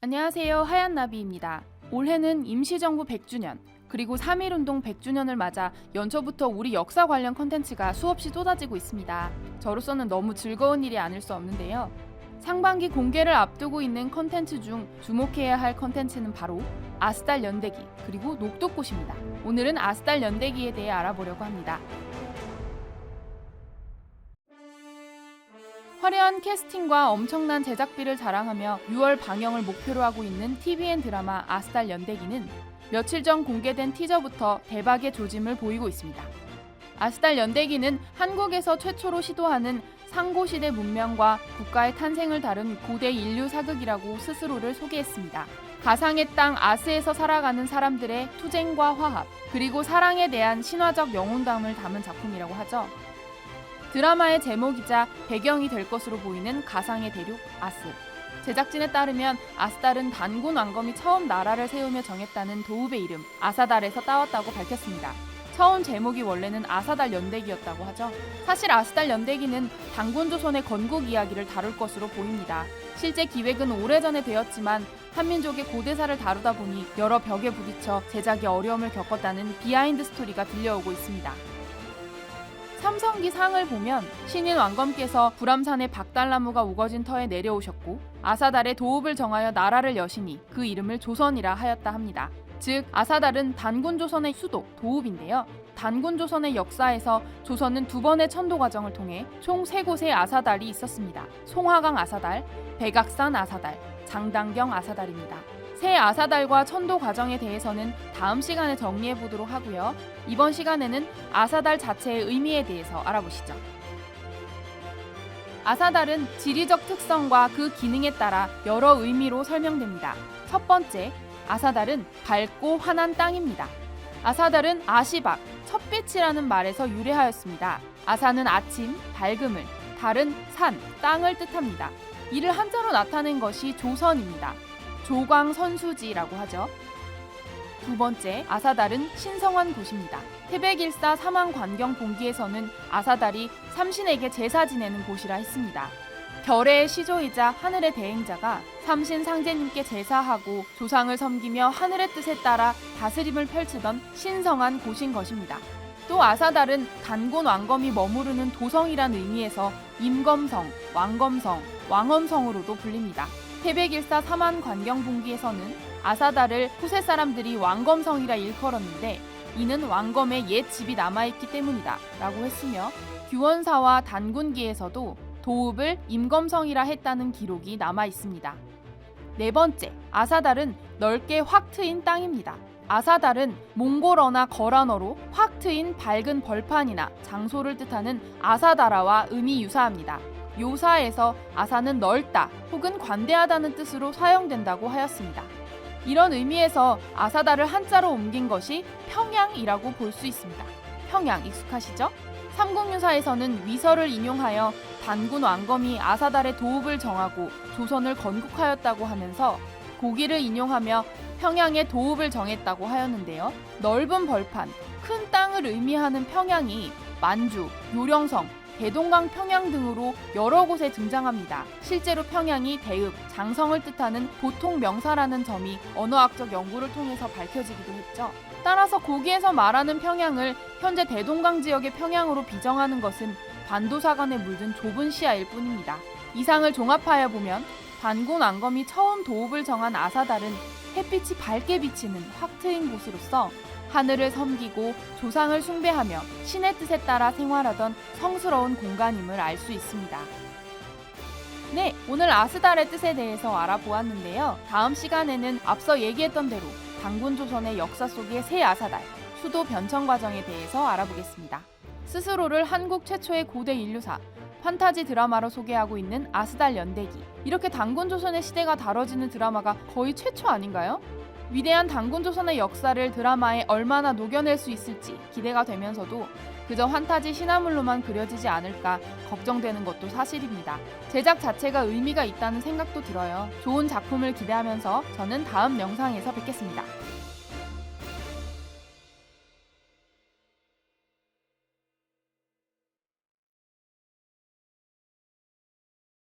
안녕하세요. 하얀나비입니다. 올해는 임시정부 100주년, 그리고 3.1운동 100주년을 맞아 연초부터 우리 역사 관련 콘텐츠가 수없이 쏟아지고 있습니다. 저로서는 너무 즐거운 일이 아닐 수 없는데요. 상반기 공개를 앞두고 있는 콘텐츠 중 주목해야 할 콘텐츠는 바로 아스달 연대기, 그리고 녹두꽃입니다. 오늘은 아스달 연대기에 대해 알아보려고 합니다. 화려한 캐스팅과 엄청난 제작비를 자랑하며 6월 방영을 목표로 하고 있는 TVN 드라마 아스달 연대기는 며칠 전 공개된 티저부터 대박의 조짐을 보이고 있습니다. 아스달 연대기는 한국에서 최초로 시도하는 상고시대 문명과 국가의 탄생을 다룬 고대 인류 사극이라고 스스로를 소개했습니다. 가상의 땅 아스에서 살아가는 사람들의 투쟁과 화합, 그리고 사랑에 대한 신화적 영혼담을 담은 작품이라고 하죠. 드라마의 제목이자 배경이 될 것으로 보이는 가상의 대륙 아스. 제작진에 따르면 아스달은 단군 왕검이 처음 나라를 세우며 정했다는 도읍의 이름 아사달에서 따왔다고 밝혔습니다. 처음 제목이 원래는 아사달 연대기였다고 하죠. 사실 아스달 연대기는 단군조선의 건국 이야기를 다룰 것으로 보입니다. 실제 기획은 오래전에 되었지만 한민족의 고대사를 다루다 보니 여러 벽에 부딪혀 제작에 어려움을 겪었다는 비하인드 스토리가 들려오고 있습니다. 삼성기 상을 보면 신인 왕검께서 불암산의 박달나무가 우거진 터에 내려오셨고 아사달의 도읍을 정하여 나라를 여시니 그 이름을 조선이라 하였다 합니다. 즉 아사달은 단군조선의 수도 도읍인데요. 단군조선의 역사에서 조선은 두 번의 천도 과정을 통해 총 3곳의 아사달이 있었습니다. 송화강 아사달, 백악산 아사달, 장당경 아사달입니다. 새 아사달과 천도 과정에 대해서는 다음 시간에 정리해 보도록 하고요. 이번 시간에는 아사달 자체의 의미에 대해서 알아보시죠. 아사달은 지리적 특성과 그 기능에 따라 여러 의미로 설명됩니다. 첫 번째, 아사달은 밝고 환한 땅입니다. 아사달은 아시박, 첫빛이라는 말에서 유래하였습니다. 아사는 아침, 밝음을, 달은 산, 땅을 뜻합니다. 이를 한자로 나타낸 것이 조선입니다. 조광선수지라고 하죠. 두 번째, 아사달은 신성한 곳입니다. 태백일사 사망관경 본기에서는 아사달이 삼신에게 제사 지내는 곳이라 했습니다. 결의 시조이자 하늘의 대행자가 삼신 상제님께 제사하고 조상을 섬기며 하늘의 뜻에 따라 다스림을 펼치던 신성한 곳인 것입니다. 또 아사달은 단군 왕검이 머무르는 도성이란 의미에서 임검성, 왕검성, 왕엄성으로도 불립니다. 태백일사 사만관경본기에서는 아사달을 후세 사람들이 왕검성이라 일컬었는데 이는 왕검의 옛 집이 남아있기 때문이다 라고 했으며 규원사와 단군기에서도 도읍을 임검성이라 했다는 기록이 남아있습니다. 네 번째, 아사달은 넓게 확 트인 땅입니다. 아사달은 몽골어나 거란어로 확 트인 밝은 벌판이나 장소를 뜻하는 아사다라와 음이 유사합니다. 요사에서 아사는 넓다 혹은 관대하다는 뜻으로 사용된다고 하였습니다. 이런 의미에서 아사달을 한자로 옮긴 것이 평양이라고 볼 수 있습니다. 평양 익숙하시죠? 삼국유사에서는 위서를 인용하여 단군 왕검이 아사달의 도읍을 정하고 조선을 건국하였다고 하면서 고기를 인용하며 평양의 도읍을 정했다고 하였는데요. 넓은 벌판, 큰 땅을 의미하는 평양이 만주, 요령성, 대동강 평양 등으로 여러 곳에 등장합니다. 실제로 평양이 대읍, 장성을 뜻하는 보통 명사라는 점이 언어학적 연구를 통해서 밝혀지기도 했죠. 따라서 고기에서 말하는 평양을 현재 대동강 지역의 평양으로 비정하는 것은 반도사관에 물든 좁은 시야일 뿐입니다. 이상을 종합하여 보면 단군 왕검이 처음 도읍을 정한 아사달은 햇빛이 밝게 비치는 확 트인 곳으로서 하늘을 섬기고 조상을 숭배하며 신의 뜻에 따라 생활하던 성스러운 공간임을 알 수 있습니다. 네, 오늘 아스달의 뜻에 대해서 알아보았는데요. 다음 시간에는 앞서 얘기했던 대로 단군조선의 역사 속의 새 아사달, 수도 변천 과정에 대해서 알아보겠습니다. 스스로를 한국 최초의 고대 인류사, 판타지 드라마로 소개하고 있는 아스달 연대기. 이렇게 단군조선의 시대가 다뤄지는 드라마가 거의 최초 아닌가요? 위대한 단군조선의 역사를 드라마에 얼마나 녹여낼 수 있을지 기대가 되면서도 그저 환타지 신화물로만 그려지지 않을까 걱정되는 것도 사실입니다. 제작 자체가 의미가 있다는 생각도 들어요. 좋은 작품을 기대하면서 저는 다음 영상에서 뵙겠습니다.